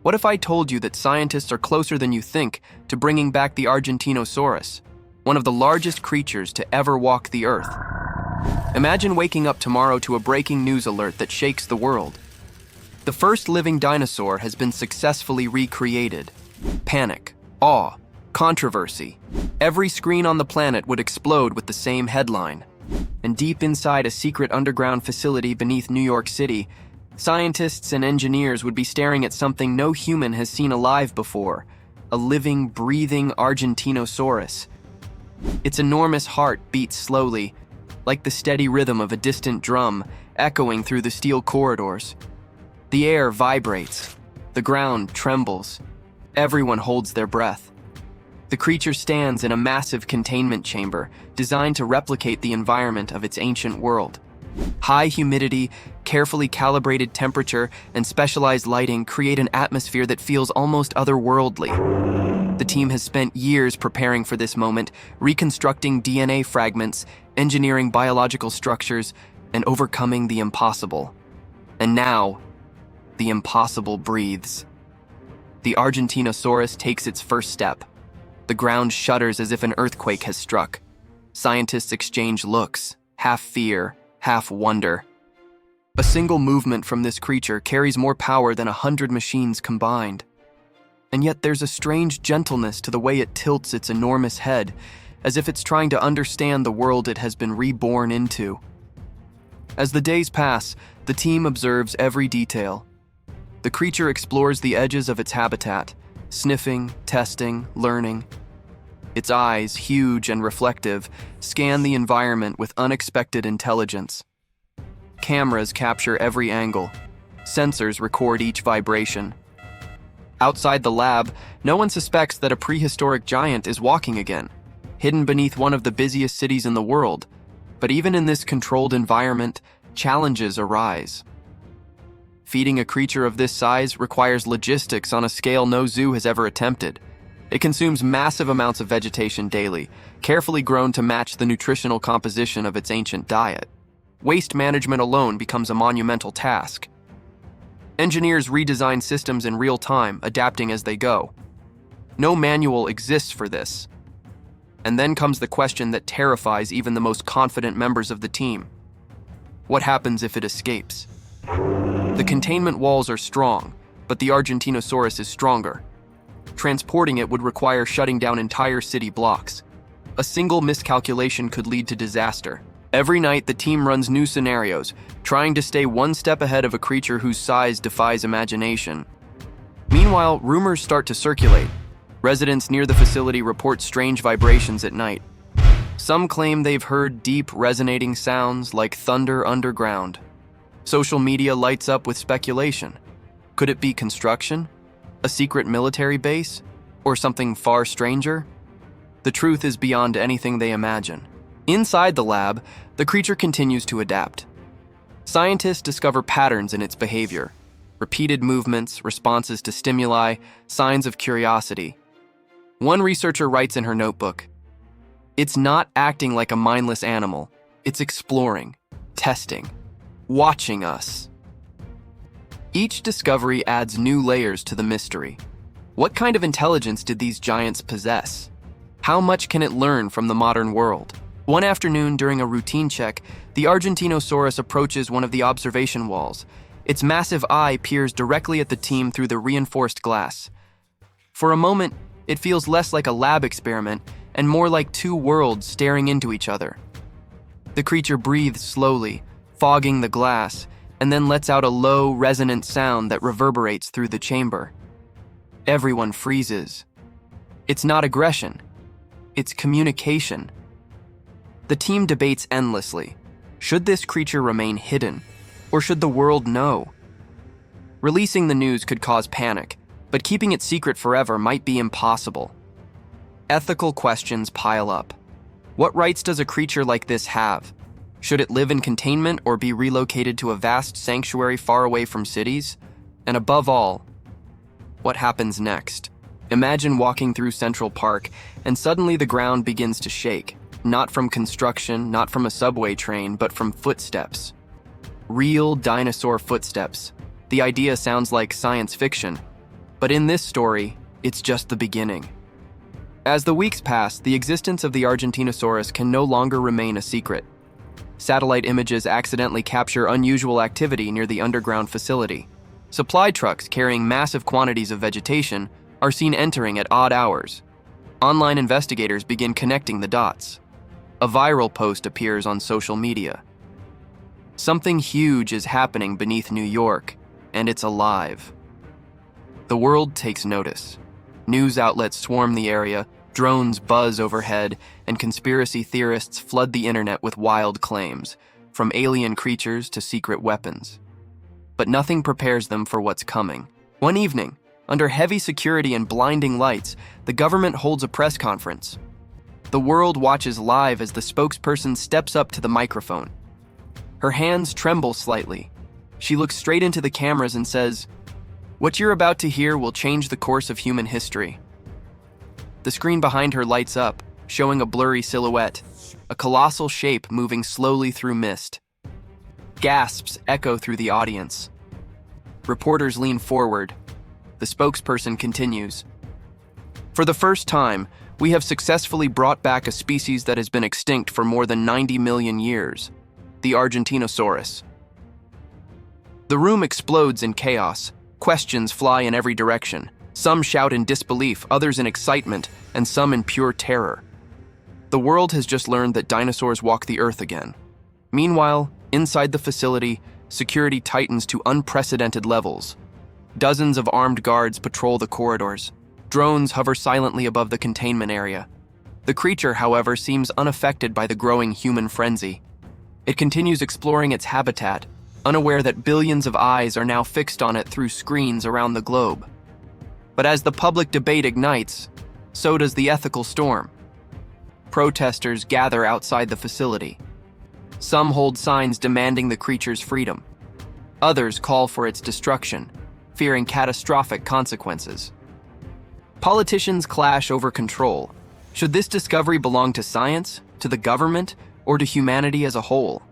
What if I told you that scientists are closer than you think to bringing back the Argentinosaurus, one of the largest creatures to ever walk the Earth? Imagine waking up tomorrow to a breaking news alert that shakes the world. The first living dinosaur has been successfully recreated. Panic, awe, controversy. Every screen on the planet would explode with the same headline. And deep inside a secret underground facility beneath New York City, scientists and engineers would be staring at something no human has seen alive before: a living, breathing Argentinosaurus. Its enormous heart beats slowly, like the steady rhythm of a distant drum echoing through the steel corridors. The air vibrates, the ground trembles, everyone holds their breath. The creature stands in a massive containment chamber designed to replicate the environment of its ancient world. High humidity, carefully calibrated temperature, and specialized lighting create an atmosphere that feels almost otherworldly. The team has spent years preparing for this moment, reconstructing DNA fragments, engineering biological structures, and overcoming the impossible. And now, the impossible breathes. The Argentinosaurus takes its first step. The ground shudders as if an earthquake has struck. Scientists exchange looks, half fear, half wonder. A single movement from this creature carries more power than 100 machines combined. And yet there's a strange gentleness to the way it tilts its enormous head, as if it's trying to understand the world it has been reborn into. As the days pass, the team observes every detail. The creature explores the edges of its habitat, sniffing, testing, learning. Its eyes, huge and reflective, scan the environment with unexpected intelligence. Cameras capture every angle. Sensors record each vibration. Outside the lab, no one suspects that a prehistoric giant is walking again, hidden beneath one of the busiest cities in the world. But even in this controlled environment, challenges arise. Feeding a creature of this size requires logistics on a scale no zoo has ever attempted. It consumes massive amounts of vegetation daily, carefully grown to match the nutritional composition of its ancient diet. Waste management alone becomes a monumental task. Engineers redesign systems in real time, adapting as they go. No manual exists for this. And then comes the question that terrifies even the most confident members of the team. What happens if it escapes? The containment walls are strong, but the Argentinosaurus is stronger. Transporting it would require shutting down entire city blocks. A single miscalculation could lead to disaster. Every night, the team runs new scenarios, trying to stay one step ahead of a creature whose size defies imagination. Meanwhile, rumors start to circulate. Residents near the facility report strange vibrations at night. Some claim they've heard deep, resonating sounds like thunder underground. Social media lights up with speculation. Could it be construction? A secret military base? Or something far stranger? The truth is beyond anything they imagine. Inside the lab, the creature continues to adapt. Scientists discover patterns in its behavior: repeated movements, responses to stimuli, signs of curiosity. One researcher writes in her notebook, "It's not acting like a mindless animal. It's exploring, testing, watching us." Each discovery adds new layers to the mystery. What kind of intelligence did these giants possess? How much can it learn from the modern world? One afternoon, during a routine check, the Argentinosaurus approaches one of the observation walls. Its massive eye peers directly at the team through the reinforced glass. For a moment, it feels less like a lab experiment and more like two worlds staring into each other. The creature breathes slowly, fogging the glass, and then lets out a low, resonant sound that reverberates through the chamber. Everyone freezes. It's not aggression. It's communication. The team debates endlessly. Should this creature remain hidden, or should the world know? Releasing the news could cause panic, but keeping it secret forever might be impossible. Ethical questions pile up. What rights does a creature like this have? Should it live in containment or be relocated to a vast sanctuary far away from cities? And above all, what happens next? Imagine walking through Central Park and suddenly the ground begins to shake. Not from construction, not from a subway train, but from footsteps. Real dinosaur footsteps. The idea sounds like science fiction, But in this story, it's just the beginning. As the weeks pass, the existence of the Argentinosaurus can no longer remain a secret. Satellite images accidentally capture unusual activity near the underground facility. Supply trucks carrying massive quantities of vegetation are seen entering at odd hours. Online investigators begin connecting the dots. A viral post appears on social media. Something huge is happening beneath New York, and it's alive. The world takes notice. News outlets swarm the area, drones buzz overhead, and conspiracy theorists flood the internet with wild claims, from alien creatures to secret weapons. But nothing prepares them for what's coming. One evening, under heavy security and blinding lights, the government holds a press conference. The world watches live as the spokesperson steps up to the microphone. Her hands tremble slightly. She looks straight into the cameras and says, "What you're about to hear will change the course of human history." The screen behind her lights up, showing a blurry silhouette, a colossal shape moving slowly through mist. Gasps echo through the audience. Reporters lean forward. The spokesperson continues. "For the first time, we have successfully brought back a species that has been extinct for more than 90 million years, the Argentinosaurus." The room explodes in chaos. Questions fly in every direction. Some shout in disbelief, others in excitement, and some in pure terror. The world has just learned that dinosaurs walk the earth again. Meanwhile, inside the facility, security tightens to unprecedented levels. Dozens of armed guards patrol the corridors. Drones hover silently above the containment area. The creature, however, seems unaffected by the growing human frenzy. It continues exploring its habitat, unaware that billions of eyes are now fixed on it through screens around the globe. But as the public debate ignites, so does the ethical storm. Protesters gather outside the facility. Some hold signs demanding the creature's freedom. Others call for its destruction, fearing catastrophic consequences. Politicians clash over control. Should this discovery belong to science, to the government, or to humanity as a whole?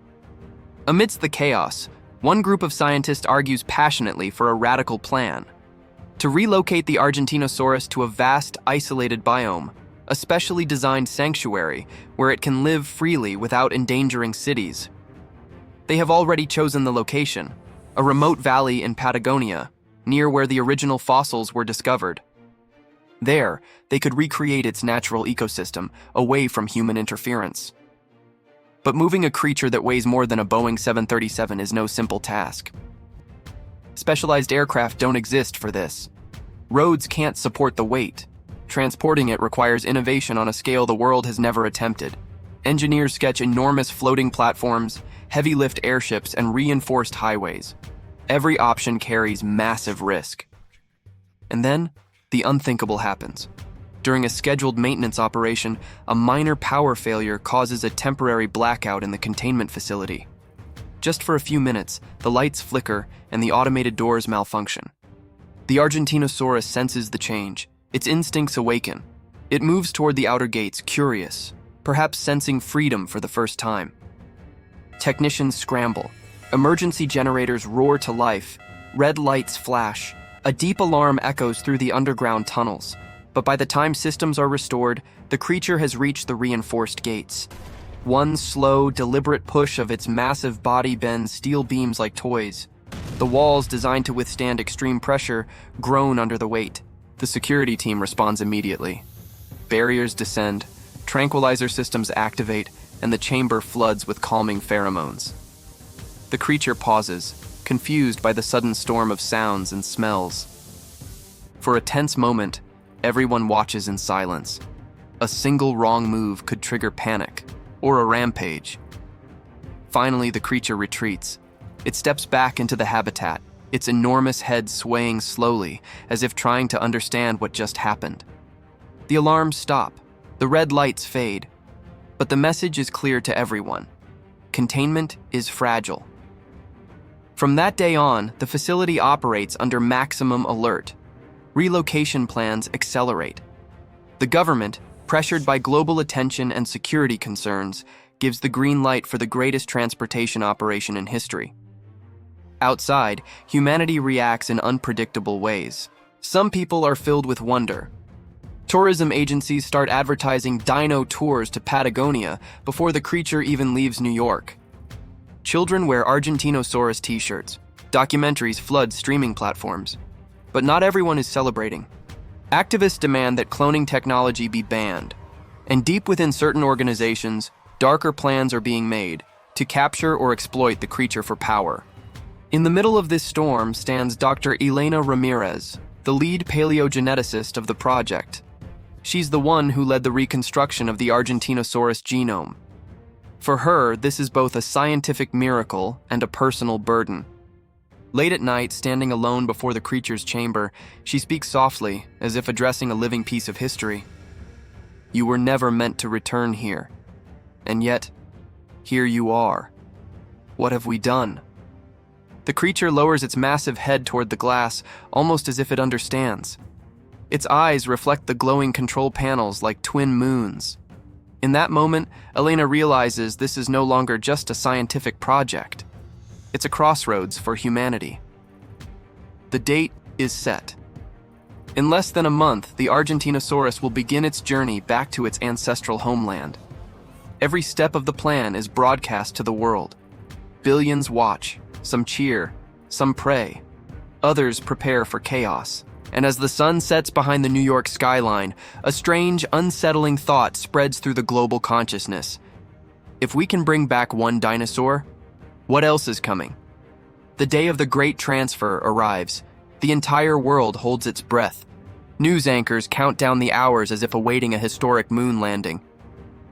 Amidst the chaos, one group of scientists argues passionately for a radical plan: to relocate the Argentinosaurus to a vast, isolated biome, a specially designed sanctuary where it can live freely without endangering cities. They have already chosen the location, a remote valley in Patagonia, near where the original fossils were discovered. There, they could recreate its natural ecosystem, away from human interference. But moving a creature that weighs more than a Boeing 737 is no simple task. Specialized aircraft don't exist for this. Roads can't support the weight. Transporting it requires innovation on a scale the world has never attempted. Engineers sketch enormous floating platforms, heavy-lift airships, and reinforced highways. Every option carries massive risk. And then, the unthinkable happens. During a scheduled maintenance operation, a minor power failure causes a temporary blackout in the containment facility. Just for a few minutes, the lights flicker and the automated doors malfunction. The Argentinosaurus senses the change. Its instincts awaken. It moves toward the outer gates, curious, perhaps sensing freedom for the first time. Technicians scramble. Emergency generators roar to life. Red lights flash. A deep alarm echoes through the underground tunnels. But by the time systems are restored, the creature has reached the reinforced gates. One slow, deliberate push of its massive body bends steel beams like toys. The walls, designed to withstand extreme pressure, groan under the weight. The security team responds immediately. Barriers descend, tranquilizer systems activate, and the chamber floods with calming pheromones. The creature pauses, confused by the sudden storm of sounds and smells. For a tense moment, everyone watches in silence. A single wrong move could trigger panic, or a rampage. Finally, the creature retreats. It steps back into the habitat, its enormous head swaying slowly, as if trying to understand what just happened. The alarms stop, the red lights fade, but the message is clear to everyone. Containment is fragile. From that day on, the facility operates under maximum alert. Relocation plans accelerate. The government, pressured by global attention and security concerns, gives the green light for the greatest transportation operation in history. Outside, humanity reacts in unpredictable ways. Some people are filled with wonder. Tourism agencies start advertising dino tours to Patagonia before the creature even leaves New York. Children wear Argentinosaurus t-shirts. Documentaries flood streaming platforms. But not everyone is celebrating. Activists demand that cloning technology be banned. And deep within certain organizations, darker plans are being made to capture or exploit the creature for power. In the middle of this storm stands Dr. Elena Ramirez, the lead paleogeneticist of the project. She's the one who led the reconstruction of the Argentinosaurus genome. For her, this is both a scientific miracle and a personal burden. Late at night, standing alone before the creature's chamber, she speaks softly, as if addressing a living piece of history. You were never meant to return here. And yet, here you are. What have we done? The creature lowers its massive head toward the glass, almost as if it understands. Its eyes reflect the glowing control panels like twin moons. In that moment, Elena realizes this is no longer just a scientific project. It's a crossroads for humanity. The date is set. In less than a month, the Argentinosaurus will begin its journey back to its ancestral homeland. Every step of the plan is broadcast to the world. Billions watch, some cheer, some pray. Others prepare for chaos. And as the sun sets behind the New York skyline, a strange, unsettling thought spreads through the global consciousness. If we can bring back one dinosaur, what else is coming? The day of the great transfer arrives. The entire world holds its breath. News anchors count down the hours as if awaiting a historic moon landing.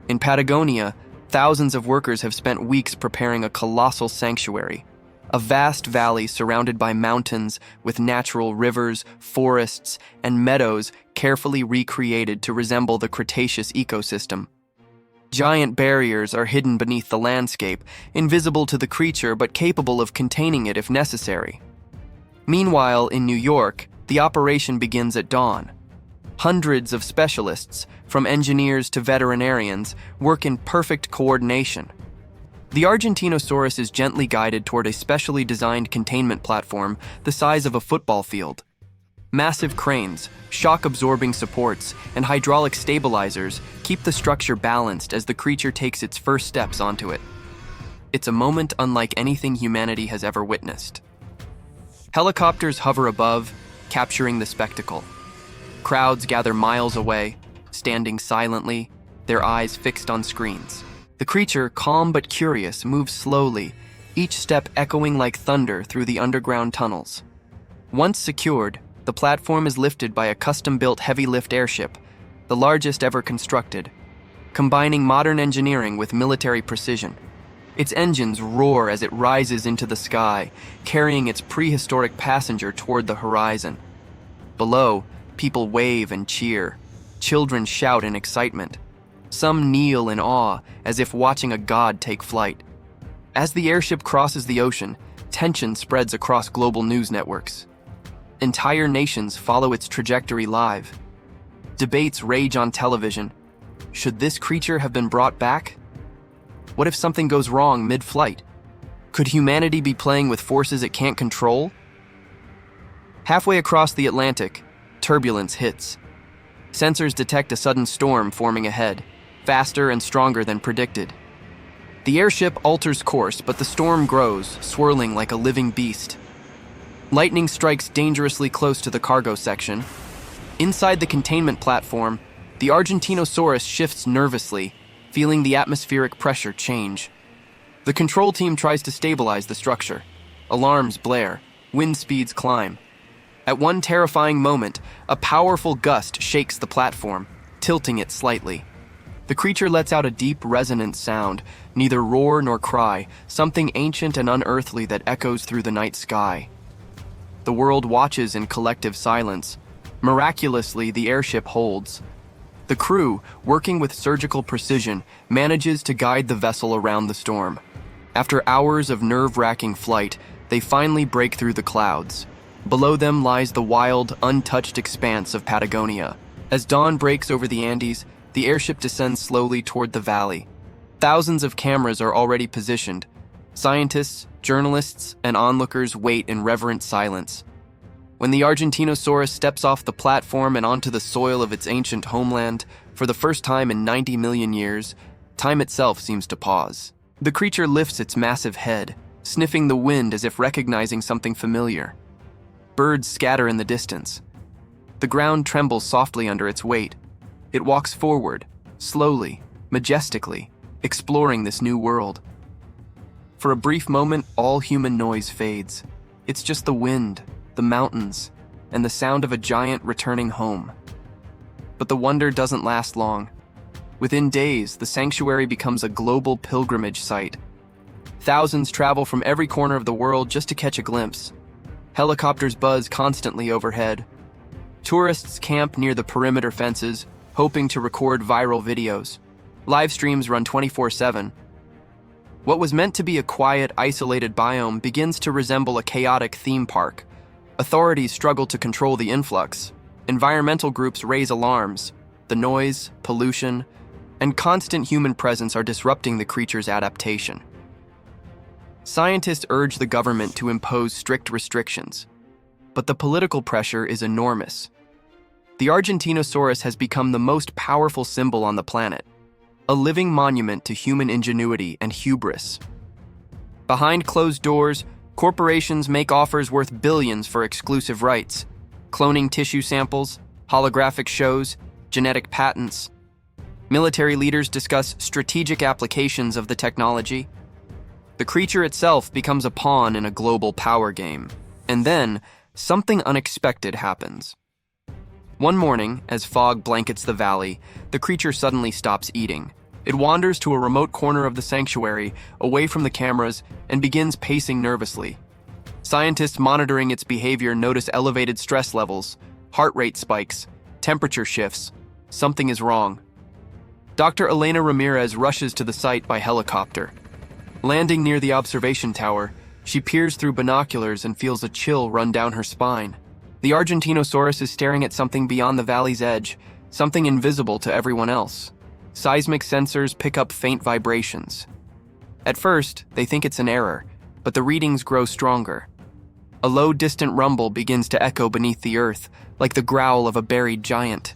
In Patagonia, thousands of workers have spent weeks preparing a colossal sanctuary. A vast valley surrounded by mountains with natural rivers, forests, and meadows carefully recreated to resemble the Cretaceous ecosystem. Giant barriers are hidden beneath the landscape, invisible to the creature but capable of containing it if necessary. Meanwhile, in New York, the operation begins at dawn. Hundreds of specialists, from engineers to veterinarians, work in perfect coordination. The Argentinosaurus is gently guided toward a specially designed containment platform the size of a football field. Massive cranes, shock-absorbing supports, and hydraulic stabilizers keep the structure balanced as the creature takes its first steps onto it. It's a moment unlike anything humanity has ever witnessed. Helicopters hover above, capturing the spectacle. Crowds gather miles away, standing silently, their eyes fixed on screens. The creature, calm but curious, moves slowly, each step echoing like thunder through the underground tunnels. Once secured, the platform is lifted by a custom-built heavy-lift airship, the largest ever constructed, combining modern engineering with military precision. Its engines roar as it rises into the sky, carrying its prehistoric passenger toward the horizon. Below, people wave and cheer. Children shout in excitement. Some kneel in awe, as if watching a god take flight. As the airship crosses the ocean, tension spreads across global news networks. Entire nations follow its trajectory live. Debates rage on television. Should this creature have been brought back? What if something goes wrong mid-flight? Could humanity be playing with forces it can't control? Halfway across the Atlantic, turbulence hits. Sensors detect a sudden storm forming ahead, faster and stronger than predicted. The airship alters course, but the storm grows, swirling like a living beast. Lightning strikes dangerously close to the cargo section. Inside the containment platform, the Argentinosaurus shifts nervously, feeling the atmospheric pressure change. The control team tries to stabilize the structure. Alarms blare, wind speeds climb. At one terrifying moment, a powerful gust shakes the platform, tilting it slightly. The creature lets out a deep, resonant sound, neither roar nor cry, something ancient and unearthly that echoes through the night sky. The world watches in collective silence. Miraculously, the airship holds. The crew, working with surgical precision, manages to guide the vessel around the storm. After hours of nerve-wracking flight, they finally break through the clouds. Below them lies the wild, untouched expanse of Patagonia. As dawn breaks over the Andes, the airship descends slowly toward the valley. Thousands of cameras are already positioned. Scientists, journalists, and onlookers wait in reverent silence. When the Argentinosaurus steps off the platform and onto the soil of its ancient homeland, for the first time in 90 million years, time itself seems to pause. The creature lifts its massive head, sniffing the wind as if recognizing something familiar. Birds scatter in the distance. The ground trembles softly under its weight. It walks forward, slowly, majestically, exploring this new world. For a brief moment, all human noise fades. It's just the wind, the mountains, and the sound of a giant returning home. But the wonder doesn't last long. Within days, the sanctuary becomes a global pilgrimage site. Thousands travel from every corner of the world just to catch a glimpse. Helicopters buzz constantly overhead. Tourists camp near the perimeter fences, hoping to record viral videos. Live streams run 24/7. What was meant to be a quiet, isolated biome begins to resemble a chaotic theme park. Authorities struggle to control the influx. Environmental groups raise alarms. The noise, pollution, and constant human presence are disrupting the creature's adaptation. Scientists urge the government to impose strict restrictions, but the political pressure is enormous. The Argentinosaurus has become the most powerful symbol on the planet, a living monument to human ingenuity and hubris. Behind closed doors, corporations make offers worth billions for exclusive rights, cloning tissue samples, holographic shows, genetic patents. Military leaders discuss strategic applications of the technology. The creature itself becomes a pawn in a global power game. And then, something unexpected happens. One morning, as fog blankets the valley, the creature suddenly stops eating. It wanders to a remote corner of the sanctuary, away from the cameras, and begins pacing nervously. Scientists monitoring its behavior notice elevated stress levels, heart rate spikes, temperature shifts. Something is wrong. Dr. Elena Ramirez rushes to the site by helicopter. Landing near the observation tower, she peers through binoculars and feels a chill run down her spine. The Argentinosaurus is staring at something beyond the valley's edge, something invisible to everyone else. Seismic sensors pick up faint vibrations. At first, they think it's an error, but the readings grow stronger. A low, distant rumble begins to echo beneath the earth, like the growl of a buried giant.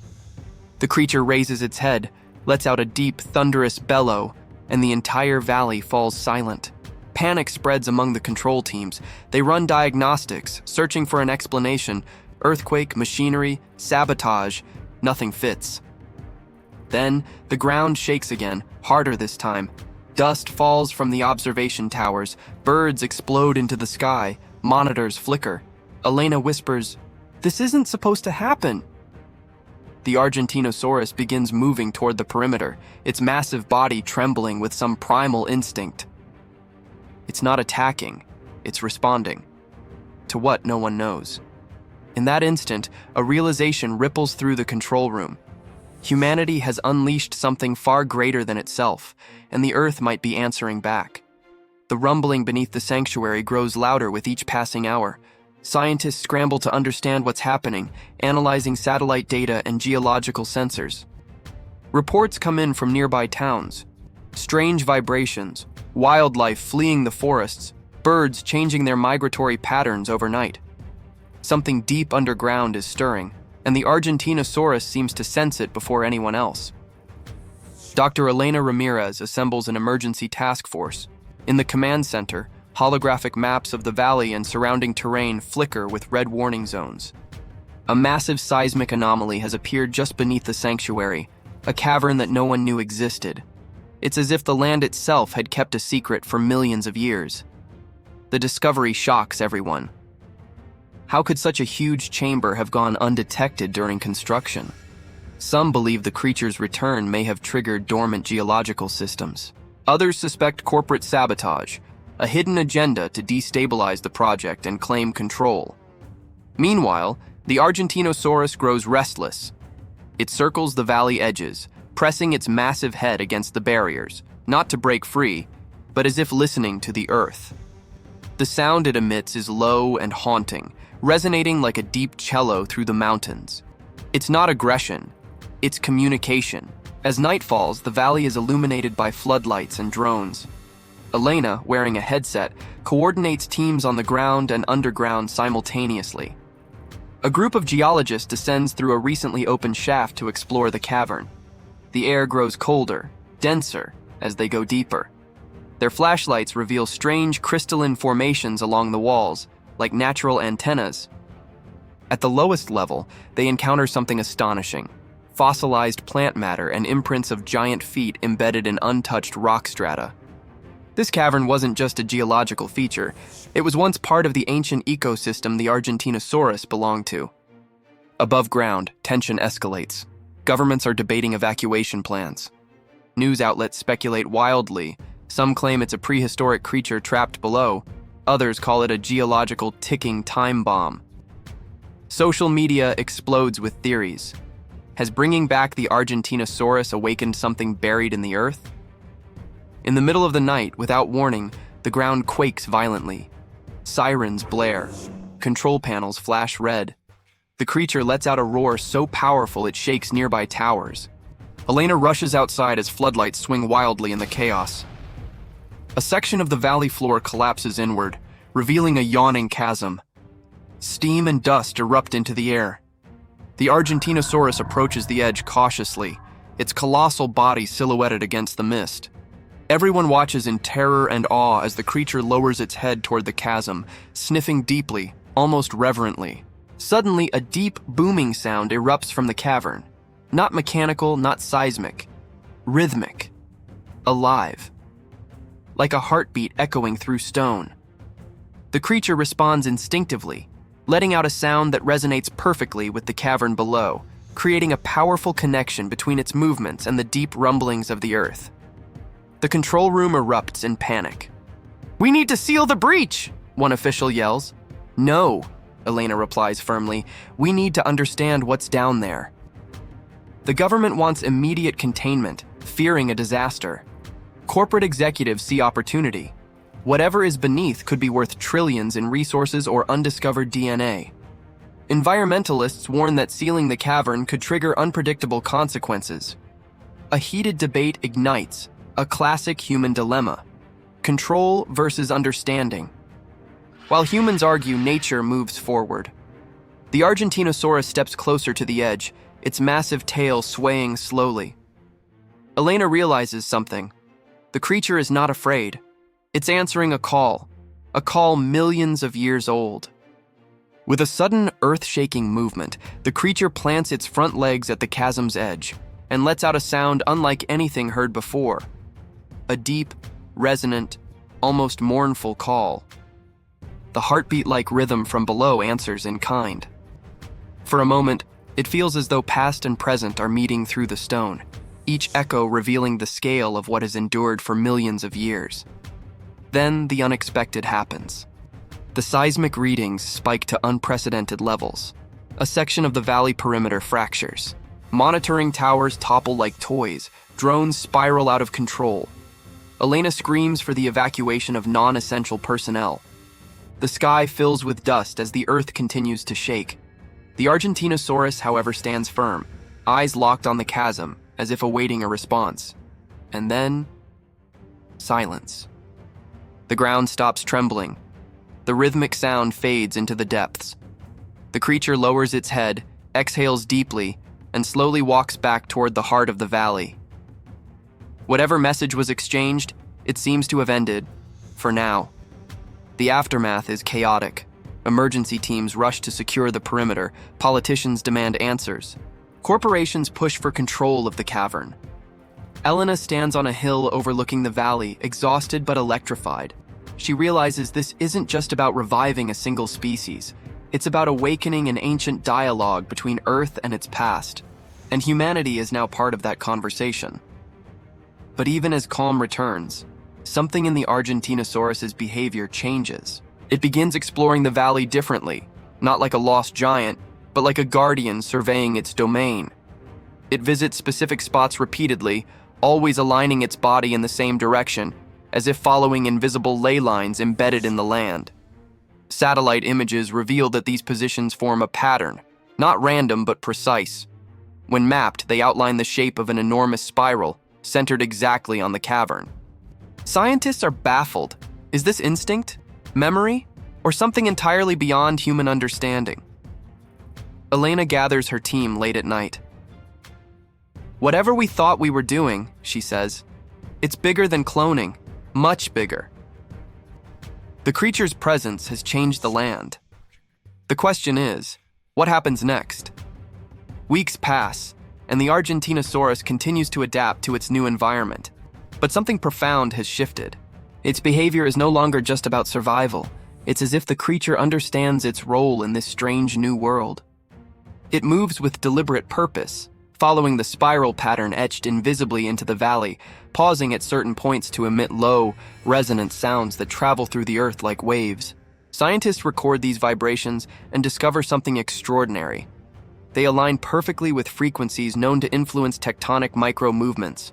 The creature raises its head, lets out a deep, thunderous bellow, and the entire valley falls silent. Panic spreads among the control teams. They run diagnostics, searching for an explanation. Earthquake, machinery, sabotage, nothing fits. Then, the ground shakes again, harder this time. Dust falls from the observation towers. Birds explode into the sky. Monitors flicker. Elena whispers, "This isn't supposed to happen." The Argentinosaurus begins moving toward the perimeter, its massive body trembling with some primal instinct. It's not attacking, it's responding. To what, no one knows. In that instant, a realization ripples through the control room. Humanity has unleashed something far greater than itself, and the Earth might be answering back. The rumbling beneath the sanctuary grows louder with each passing hour. Scientists scramble to understand what's happening, analyzing satellite data and geological sensors. Reports come in from nearby towns. Strange vibrations, wildlife fleeing the forests, birds changing their migratory patterns overnight. Something deep underground is stirring, and the Argentinosaurus seems to sense it before anyone else. Dr. Elena Ramirez assembles an emergency task force. In the command center, holographic maps of the valley and surrounding terrain flicker with red warning zones. A massive seismic anomaly has appeared just beneath the sanctuary, a cavern that no one knew existed. It's as if the land itself had kept a secret for millions of years. The discovery shocks everyone. How could such a huge chamber have gone undetected during construction? Some believe the creature's return may have triggered dormant geological systems. Others suspect corporate sabotage, a hidden agenda to destabilize the project and claim control. Meanwhile, the Argentinosaurus grows restless. It circles the valley edges, pressing its massive head against the barriers, not to break free, but as if listening to the earth. The sound it emits is low and haunting, resonating like a deep cello through the mountains. It's not aggression, it's communication. As night falls, the valley is illuminated by floodlights and drones. Elena, wearing a headset, coordinates teams on the ground and underground simultaneously. A group of geologists descends through a recently opened shaft to explore the cavern. The air grows colder, denser, as they go deeper. Their flashlights reveal strange crystalline formations along the walls, like natural antennas. At the lowest level, they encounter something astonishing: fossilized plant matter and imprints of giant feet embedded in untouched rock strata. This cavern wasn't just a geological feature. It was once part of the ancient ecosystem the Argentinosaurus belonged to. Above ground, tension escalates. Governments are debating evacuation plans. News outlets speculate wildly. Some claim it's a prehistoric creature trapped below. Others call it a geological ticking time bomb. Social media explodes with theories. Has bringing back the Argentinosaurus awakened something buried in the earth? In the middle of the night, without warning, the ground quakes violently. Sirens blare. Control panels flash red. The creature lets out a roar so powerful it shakes nearby towers. Elena rushes outside as floodlights swing wildly in the chaos. A section of the valley floor collapses inward, revealing a yawning chasm. Steam and dust erupt into the air. The Argentinosaurus approaches the edge cautiously, its colossal body silhouetted against the mist. Everyone watches in terror and awe as the creature lowers its head toward the chasm, sniffing deeply, almost reverently. Suddenly, a deep, booming sound erupts from the cavern. Not mechanical, not seismic. Rhythmic. Alive. Like a heartbeat echoing through stone. The creature responds instinctively, letting out a sound that resonates perfectly with the cavern below, creating a powerful connection between its movements and the deep rumblings of the earth. The control room erupts in panic. "We need to seal the breach!" one official yells. "No," Elena replies firmly. "We need to understand what's down there." The government wants immediate containment, fearing a disaster. Corporate executives see opportunity. Whatever is beneath could be worth trillions in resources or undiscovered DNA. Environmentalists warn that sealing the cavern could trigger unpredictable consequences. A heated debate ignites, a classic human dilemma: control versus understanding. While humans argue, nature moves forward. The Argentinosaurus steps closer to the edge, its massive tail swaying slowly. Elena realizes something. The creature is not afraid. It's answering a call millions of years old. With a sudden, earth-shaking movement, the creature plants its front legs at the chasm's edge and lets out a sound unlike anything heard before. A deep, resonant, almost mournful call. The heartbeat-like rhythm from below answers in kind. For a moment, it feels as though past and present are meeting through the stone, each echo revealing the scale of what has endured for millions of years. Then the unexpected happens. The seismic readings spike to unprecedented levels. A section of the valley perimeter fractures. Monitoring towers topple like toys. Drones spiral out of control. Elena screams for the evacuation of non-essential personnel. The sky fills with dust as the earth continues to shake. The Argentinosaurus, however, stands firm, eyes locked on the chasm, as if awaiting a response. And then, silence. The ground stops trembling. The rhythmic sound fades into the depths. The creature lowers its head, exhales deeply, and slowly walks back toward the heart of the valley. Whatever message was exchanged, it seems to have ended, for now. The aftermath is chaotic. Emergency teams rush to secure the perimeter. Politicians demand answers. Corporations push for control of the cavern. Elena stands on a hill overlooking the valley, exhausted but electrified. She realizes this isn't just about reviving a single species. It's about awakening an ancient dialogue between Earth and its past. And humanity is now part of that conversation. But even as calm returns, something in the Argentinosaurus's behavior changes. It begins exploring the valley differently, not like a lost giant, but like a guardian surveying its domain. It visits specific spots repeatedly, always aligning its body in the same direction, as if following invisible ley lines embedded in the land. Satellite images reveal that these positions form a pattern, not random but precise. When mapped, they outline the shape of an enormous spiral, centered exactly on the cavern. Scientists are baffled. Is this instinct, memory, or something entirely beyond human understanding? Elena gathers her team late at night. "Whatever we thought we were doing," she says, "it's bigger than cloning, much bigger." The creature's presence has changed the land. The question is, what happens next? Weeks pass, and the Argentinosaurus continues to adapt to its new environment. But something profound has shifted. Its behavior is no longer just about survival. It's as if the creature understands its role in this strange new world. It moves with deliberate purpose, following the spiral pattern etched invisibly into the valley, pausing at certain points to emit low, resonant sounds that travel through the earth like waves. Scientists record these vibrations and discover something extraordinary. They align perfectly with frequencies known to influence tectonic micro-movements.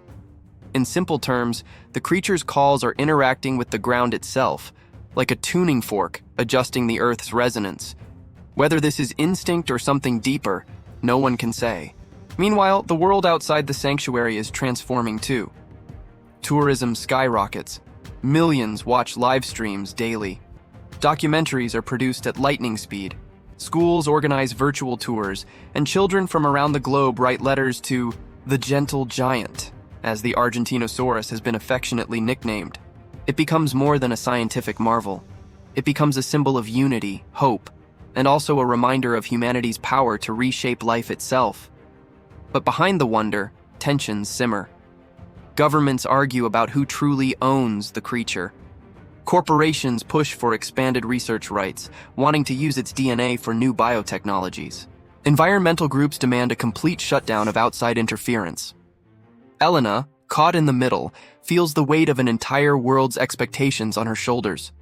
In simple terms, the creature's calls are interacting with the ground itself, like a tuning fork adjusting the Earth's resonance. Whether this is instinct or something deeper, no one can say. Meanwhile, the world outside the sanctuary is transforming too. Tourism skyrockets. Millions watch live streams daily. Documentaries are produced at lightning speed. Schools organize virtual tours, and children from around the globe write letters to the gentle giant, as the Argentinosaurus has been affectionately nicknamed. It becomes more than a scientific marvel. It becomes a symbol of unity, hope, and also a reminder of humanity's power to reshape life itself. But behind the wonder, tensions simmer. Governments argue about who truly owns the creature. Corporations push for expanded research rights, wanting to use its DNA for new biotechnologies. Environmental groups demand a complete shutdown of outside interference. Elena, caught in the middle, feels the weight of an entire world's expectations on her shoulders.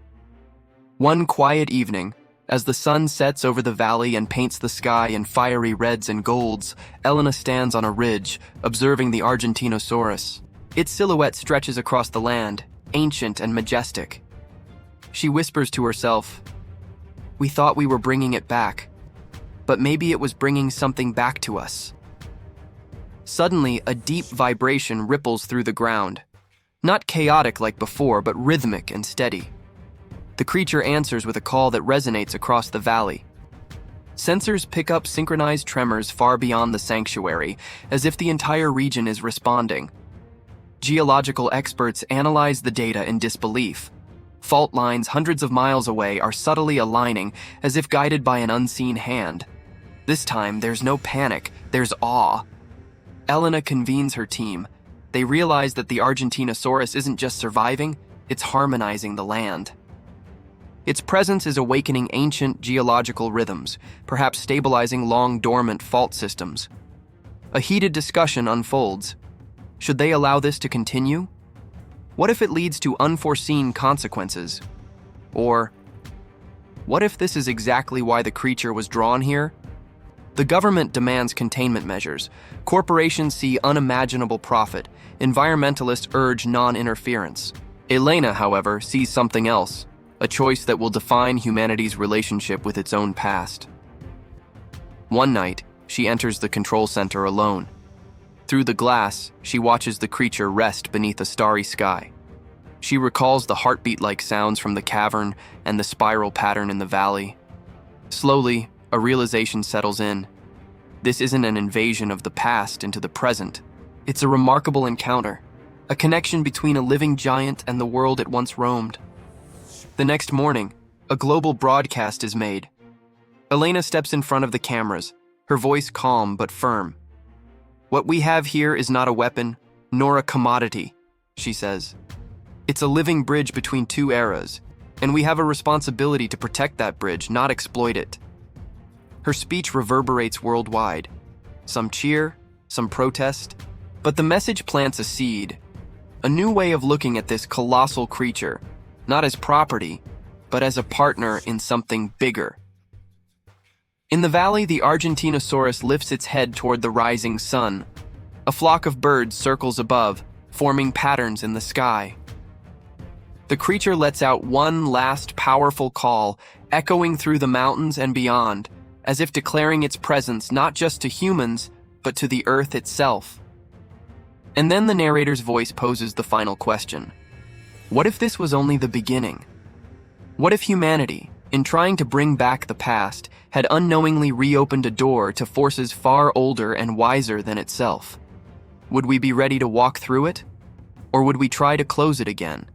One quiet evening, as the sun sets over the valley and paints the sky in fiery reds and golds, Elena stands on a ridge, observing the Argentinosaurus. Its silhouette stretches across the land, ancient and majestic. She whispers to herself, "We thought we were bringing it back, but maybe it was bringing something back to us." Suddenly, a deep vibration ripples through the ground. Not chaotic like before, but rhythmic and steady. The creature answers with a call that resonates across the valley. Sensors pick up synchronized tremors far beyond the sanctuary, as if the entire region is responding. Geological experts analyze the data in disbelief. Fault lines hundreds of miles away are subtly aligning, as if guided by an unseen hand. This time, there's no panic, there's awe. Elena convenes her team. They realize that the Argentinosaurus isn't just surviving, it's harmonizing the land. Its presence is awakening ancient geological rhythms, perhaps stabilizing long-dormant fault systems. A heated discussion unfolds. Should they allow this to continue? What if it leads to unforeseen consequences? Or, what if this is exactly why the creature was drawn here? The government demands containment measures. Corporations see unimaginable profit. Environmentalists urge non-interference. Elena, however, sees something else, a choice that will define humanity's relationship with its own past. One night, she enters the control center alone. Through the glass, she watches the creature rest beneath a starry sky. She recalls the heartbeat-like sounds from the cavern and the spiral pattern in the valley. Slowly, a realization settles in. This isn't an invasion of the past into the present. It's a remarkable encounter, a connection between a living giant and the world it once roamed. The next morning, a global broadcast is made. Elena steps in front of the cameras, her voice calm but firm. "What we have here is not a weapon, nor a commodity," she says. "It's a living bridge between two eras, and we have a responsibility to protect that bridge, not exploit it." Her speech reverberates worldwide. Some cheer, some protest, but the message plants a seed, a new way of looking at this colossal creature, not as property, but as a partner in something bigger. In the valley, the Argentinosaurus lifts its head toward the rising sun. A flock of birds circles above, forming patterns in the sky. The creature lets out one last powerful call, echoing through the mountains and beyond, as if declaring its presence not just to humans, but to the earth itself. And then the narrator's voice poses the final question. What if this was only the beginning? What if humanity, in trying to bring back the past, had unknowingly reopened a door to forces far older and wiser than itself? Would we be ready to walk through it? Or would we try to close it again?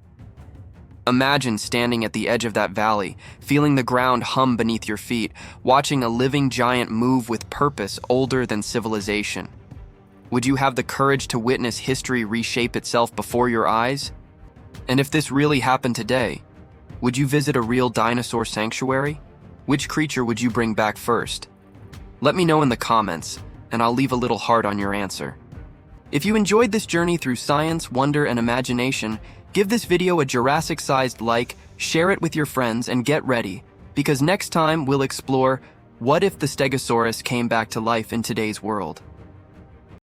Imagine standing at the edge of that valley, feeling the ground hum beneath your feet, watching a living giant move with purpose older than civilization. Would you have the courage to witness history reshape itself before your eyes? And if this really happened today, would you visit a real dinosaur sanctuary? Which creature would you bring back first? Let me know in the comments, and I'll leave a little heart on your answer. If you enjoyed this journey through science, wonder, and imagination, give this video a Jurassic-sized like, share it with your friends, and get ready, because next time we'll explore what if the Stegosaurus came back to life in today's world.